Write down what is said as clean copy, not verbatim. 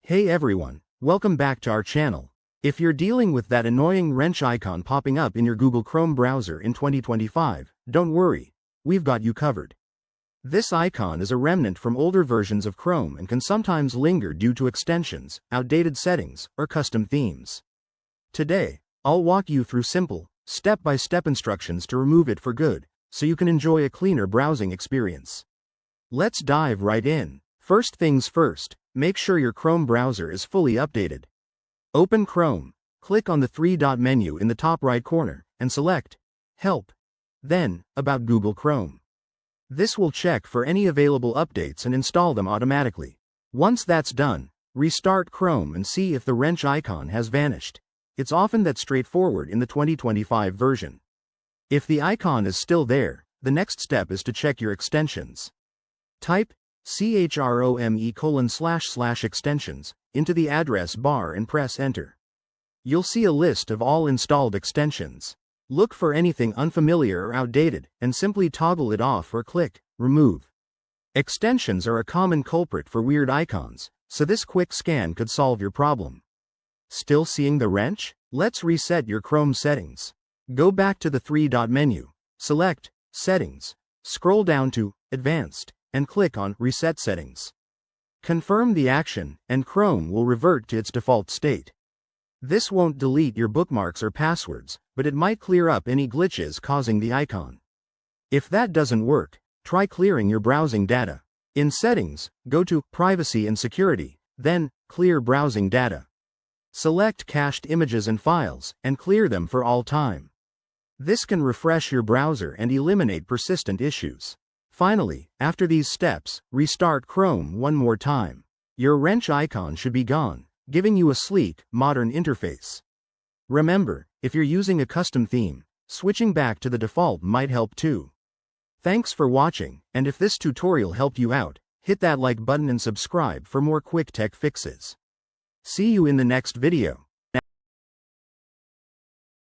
Hey everyone, welcome back to our channel. If you're dealing with that annoying wrench icon popping up in your Google Chrome browser in 2025, don't worry, we've got you covered. This icon is a remnant from older versions of Chrome and can sometimes linger due to extensions, outdated settings, or custom themes. Today, I'll walk you through simple, step-by-step instructions to remove it for good, so you can enjoy a cleaner browsing experience. Let's dive right in. First things first, make sure your Chrome browser is fully updated. Open Chrome, click on the three-dot menu in the top right corner, and select Help. Then, About Google Chrome. This will check for any available updates and install them automatically. Once that's done, restart Chrome and see if the wrench icon has vanished. It's often that straightforward in the 2025 version. If the icon is still there, the next step is to check your extensions. Type CHROME://extensions into the address bar and press Enter. You'll see a list of all installed extensions. Look for anything unfamiliar or outdated, and simply toggle it off or click Remove. Extensions are a common culprit for weird icons, so this quick scan could solve your problem. Still seeing the wrench? Let's reset your Chrome settings. Go back to the three-dot menu, select Settings, scroll down to Advanced, and click on Reset Settings. Confirm the action, and Chrome will revert to its default state. This won't delete your bookmarks or passwords, but it might clear up any glitches causing the icon. If that doesn't work, try clearing your browsing data. In Settings, go to Privacy and Security, then Clear Browsing Data. Select Cached Images and Files, and clear them for all time. This can refresh your browser and eliminate persistent issues. Finally, after these steps, restart Chrome one more time. Your wrench icon should be gone, giving you a sleek, modern interface. Remember, if you're using a custom theme, switching back to the default might help too. Thanks for watching, and if this tutorial helped you out, hit that like button and subscribe for more quick tech fixes. See you in the next video.